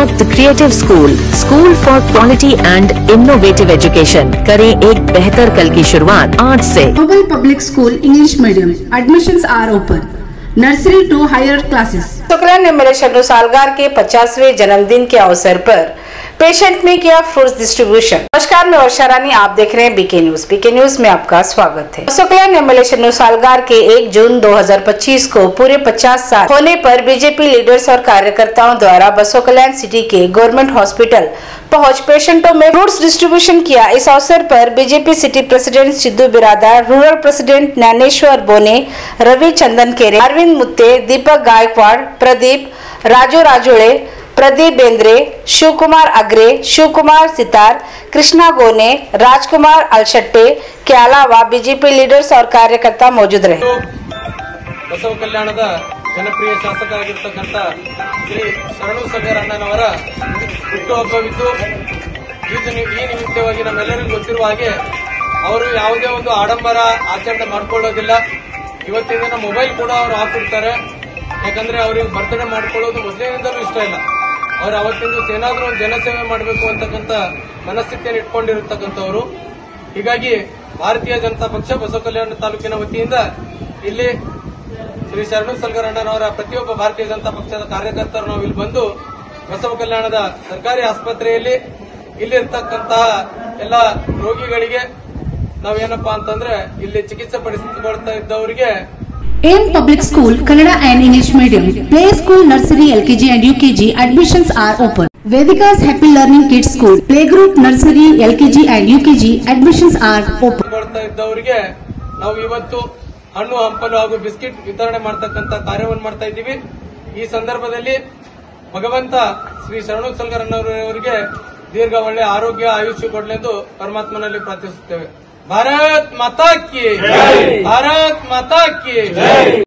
about the Creative School, School for Quality and Innovative Education. करें एक बेहतर कल की शुरुआत आज से। Global Public School English Medium. Admissions are open. Nursery to higher classes. Kalyan MLA Sharanu Salgar के 50वें जन्मदिन के अवसर पर पेशेंट में किया फ्रूट्स डिस्ट्रीब्यूशन। नमस्कार, मैं वर्षा रानी, आप देख रहे हैं बीके न्यूज। बीके न्यूज में आपका स्वागत है। कल्याण एमएलए शरणू सालगार के 1 जून 2025 को पूरे 50 साल होने पर बीजेपी लीडर्स और कार्यकर्ताओं द्वारा कल्याण सिटी के गवर्नमेंट हॉस्पिटल पहुंच पेशेंटों में फ्रूट्स डिस्ट्रीब्यूशन किया। इस अवसर पर BJP city president Sidhu Biradar, rural president Dnyaneshwar बोने, रवि चंदन केरे, अरविंद मुत्ते, दीपक गायकवाड़, प्रदीप, राजू राजोड़े, प्रदीप बेंद्रे, शिव कुमार अग्रे, शिव कुमार सितार, कृष्णा गोने, राजकुमार अलशट्टे के अलावा बीजेपी लीडर्स और कार्यकर्ता मौजूद रहे। बसव कल्याणದ ಜನಪ್ರಿಯ ಶಾಸಕರಾಗಿರತಕ್ಕಂತ ಶ್ರೀ ಶರಣು ಸಾಲ್ಗಾರ್ ಅಣ್ಣನವರ ಹುಟ್ಟುಹಬ್ಬವಿದ್ದು ಈ ನಿಮಿತ್ತವಾಗಿ ನಮ್ಮೆಲ್ಲರಿಗೂ ಗೊತ್ತಿರುವ ಹಾಗೆ ಅವರು ಯಾವುದೇ ಒಂದು ಆಡಂಬರ ಆಚರಣೆ ಮಾಡಿಕೊಳ್ಳೋದಿಲ್ಲ। ಇವತ್ತಿನ ದಿನ ಮೊಬೈಲ್ ಕೂಡ ಅವರು ಹಾಕಿರ್ತಾರೆ, ಯಾಕಂದ್ರೆ ಅವರಿಗೆ ಬರ್ತಡೇ ಮಾಡ್ಕೊಳ್ಳೋದು ಮೊದಲಿನಿಂದಲೂ ಇಷ್ಟ ಇಲ್ಲ। ಅವರು ಅವತ್ತಿನ ದಿವಸ ಏನಾದ್ರೂ ಒಂದು ಜನಸೇವೆ ಮಾಡಬೇಕು ಅಂತಕ್ಕಂಥ ಮನಸ್ಥಿತಿಯನ್ನು ಇಟ್ಕೊಂಡಿರತಕ್ಕಂಥವ್ರು। ಹೀಗಾಗಿ ಭಾರತೀಯ ಜನತಾ ಪಕ್ಷ ಬಸವ ಕಲ್ಯಾಣ ತಾಲೂಕಿನ ವತಿಯಿಂದ ಇಲ್ಲಿ ಶ್ರೀ ಶರಣು ಸಾಲ್ಗಾರ್ ಅಣ್ಣನವರ ಪ್ರತಿಯೊಬ್ಬ ಭಾರತೀಯ ಜನತಾ ಪಕ್ಷದ ಕಾರ್ಯಕರ್ತರು ನಾವು ಇಲ್ಲಿ ಬಂದು ಬಸವ ಕಲ್ಯಾಣದ ಸರ್ಕಾರಿ ಆಸ್ಪತ್ರೆಯಲ್ಲಿ ಇಲ್ಲಿರ್ತಕ್ಕಂತಹ ಎಲ್ಲ ರೋಗಿಗಳಿಗೆ ನಾವೇನಪ್ಪಾ ಅಂತಂದ್ರೆ ಇಲ್ಲಿ ಚಿಕಿತ್ಸೆ ಪಡಿಸಿಕೊಳ್ತಾ ಇದ್ದವರಿಗೆ AIM Public School, Kannada and English Medium, Play School, Nursery, LKG and UKG, admissions are open. Vedika's Happy Learning Kids School, Playgroup, Nursery, LKG and UKG, admissions are open. ಇದ್ದವರಿಗೆ ನಾವು ಇವತ್ತು ಹಣ್ಣು ಹಂಪಲು ಹಾಗೂ ಬಿಸ್ಕಿಟ್ ವಿತರಣೆ ಮಾಡತಕ್ಕಂತ ಕಾರ್ಯವನ್ನು ಮಾಡ್ತಾ ಇದ್ದೀವಿ। ಈ ಸಂದರ್ಭದಲ್ಲಿ ಭಗವಂತ ಶ್ರೀ ಶರಣು ಸಾಲ್ಗಾರ್ ಅಣ್ಣವರಿಗೆ ದೀರ್ಘ ಒಳ್ಳೆ ಆರೋಗ್ಯ ಆಯುಷ್ಯ ಕೊಡಲೆಂದು ಪರಮಾತ್ಮನಲ್ಲಿ ಪ್ರಾರ್ಥಿಸುತ್ತೇವೆ। ಭಾರತ್ ಮಾತಾ ಕಿ, ಭಾರತ್ ಮಾತಾ ಕಿ।